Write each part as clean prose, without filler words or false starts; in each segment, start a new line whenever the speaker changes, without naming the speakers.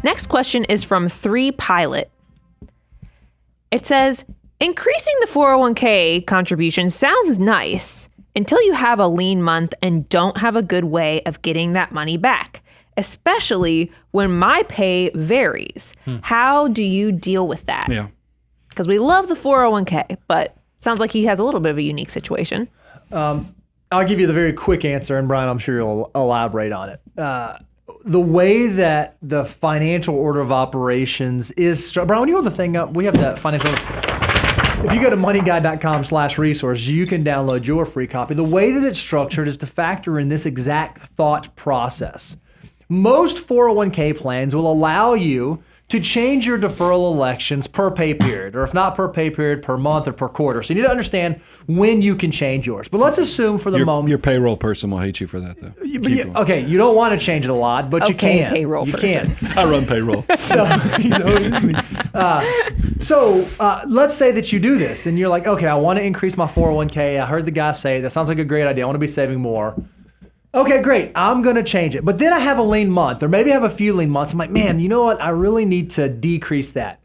Next question is from 3Pilot. It says, increasing the 401k contribution sounds nice until you have a lean month and don't have a good way of getting that money back, especially when my pay varies. How do you deal with that?
Yeah.
Because we love the 401k, but sounds like he has a little bit of a unique situation.
I'll give you the very quick answer, and Brian, I'm sure you'll elaborate on it. The way that the financial order of operations is, Brian, when you hold the thing up, we have the financial order. If you go to moneyguy.com/resource, you can download your free copy. The way that it's structured is to factor in this exact thought process. Most 401k plans will allow you to change your deferral elections per pay period, or if not per pay period, per month or per quarter. So you need to understand when you can change yours. But let's assume for the moment...
Your payroll person will hate you for that, though.
Okay, you don't want to change it a lot, but you can.
Payroll person.
I run payroll.
So let's say that you do this, and you're like, okay, I want to increase my 401k. I heard the guy say, that sounds like a great idea. I want to be saving more. Okay, great. I'm going to change it. But then I have a lean month, or maybe I have a few lean months. I'm like, man, you know what? I really need to decrease that.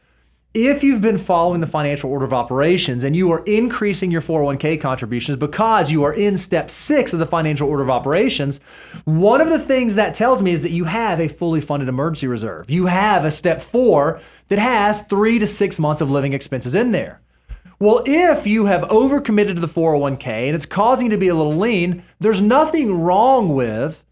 If you've been following the financial order of operations and you are increasing your 401k contributions because you are in step 6 of the financial order of operations, one of the things that tells me is that you have a fully funded emergency reserve. You have a step 4 that has 3 to 6 months of living expenses in there. Well, if you have overcommitted to the 401k and it's causing you to be a little lean, there's nothing wrong with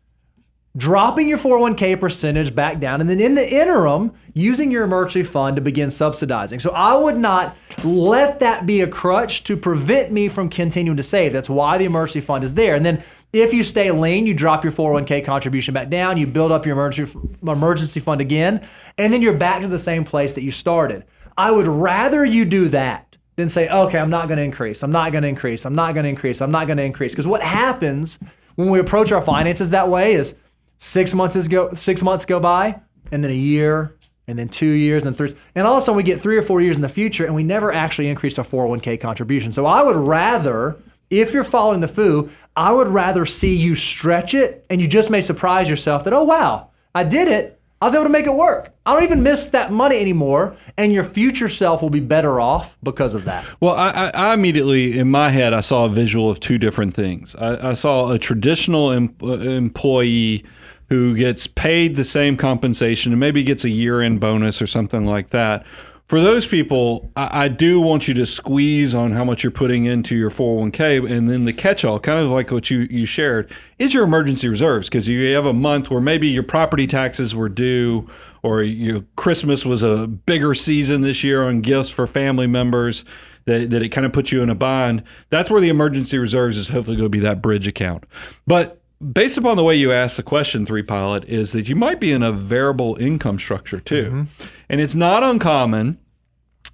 dropping your 401k percentage back down and then in the interim, using your emergency fund to begin subsidizing. So I would not let that be a crutch to prevent me from continuing to save. That's why the emergency fund is there. And then if you stay lean, you drop your 401k contribution back down, you build up your emergency fund again, and then you're back to the same place that you started. I would rather you do that then say, okay, I'm not going to increase. I'm not going to increase. I'm not going to increase. I'm not going to increase. Because what happens when we approach our finances that way is 6 months go by, and then a year, and then 2 years, and 3, and all of a sudden we get 3 or 4 years in the future, and we never actually increased our 401k contribution. So I would rather, if you're following the FOO, I would rather see you stretch it, and you just may surprise yourself that, oh wow, I did it. I was able to make it work. I don't even miss that money anymore, and your future self will be better off because of that.
Well, I immediately, in my head, I saw a visual of two different things. I saw a traditional employee who gets paid the same compensation and maybe gets a year-end bonus or something like that. For those people, I do want you to squeeze on how much you're putting into your 401k, and then the catch-all, kind of like what you shared, is your emergency reserves, because you have a month where maybe your property taxes were due, or your Christmas was a bigger season this year on gifts for family members, that it kind of puts you in a bind. That's where the emergency reserves is hopefully going to be that bridge account. But based upon the way you asked the question, 3Pilot, is that you might be in a variable income structure too. Mm-hmm. And it's not uncommon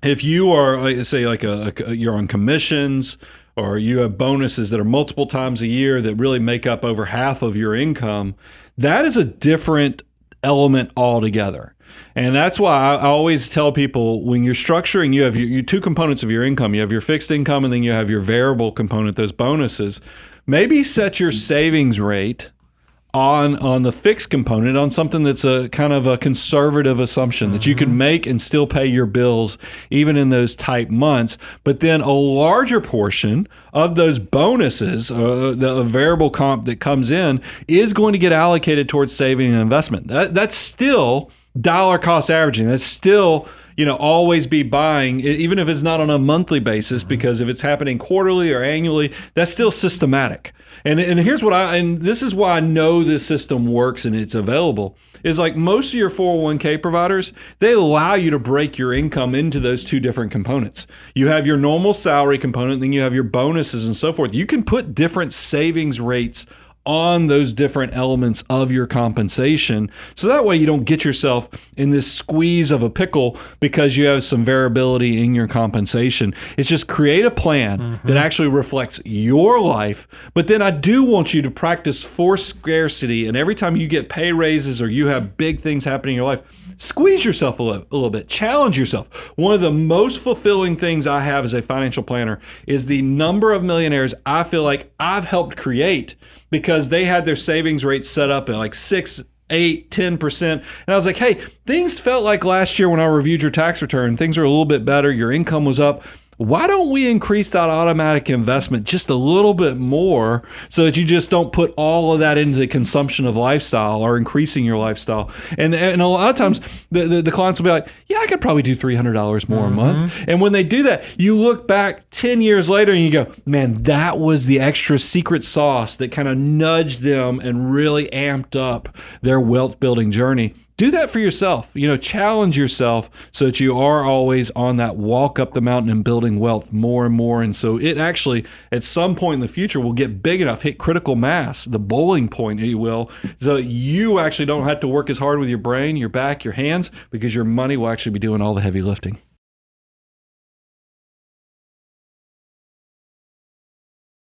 if you are, say, you're on commissions, or you have bonuses that are multiple times a year that really make up over half of your income. That is a different element altogether. And that's why I always tell people, when you're structuring, you have your two components of your income. You have your fixed income, and then you have your variable component, those bonuses. Maybe set your savings rate on the fixed component on something that's a kind of a conservative assumption that you can make and still pay your bills even in those tight months. But then a larger portion of those bonuses, the variable comp that comes in, is going to get allocated towards saving and investment. That's still dollar cost averaging. That's still, always be buying, even if it's not on a monthly basis, because if it's happening quarterly or annually, that's still systematic. And here's what and this is why I know this system works and it's available, is like most of your 401k providers, they allow you to break your income into those two different components. You have your normal salary component, then you have your bonuses and so forth. You can put different savings rates on those different elements of your compensation. So that way you don't get yourself in this squeeze of a pickle because you have some variability in your compensation. It's just create a plan that actually reflects your life. But then I do want you to practice forced scarcity. And every time you get pay raises or you have big things happening in your life, squeeze yourself a little bit, challenge yourself. One of the most fulfilling things I have as a financial planner is the number of millionaires I feel like I've helped create because they had their savings rates set up at like 6, 8, 10%. And I was like, hey, things felt like last year when I reviewed your tax return, things are a little bit better. Your income was up. Why don't we increase that automatic investment just a little bit more so that you just don't put all of that into the consumption of lifestyle or increasing your lifestyle? And a lot of times the clients will be like, yeah, I could probably do $300 more a month. And when they do that, you look back 10 years later and you go, man, that was the extra secret sauce that kind of nudged them and really amped up their wealth building journey. Do that for yourself. Challenge yourself so that you are always on that walk up the mountain and building wealth more and more. And so it actually, at some point in the future, will get big enough, hit critical mass, the bowling point, if you will, so you actually don't have to work as hard with your brain, your back, your hands, because your money will actually be doing all the heavy lifting.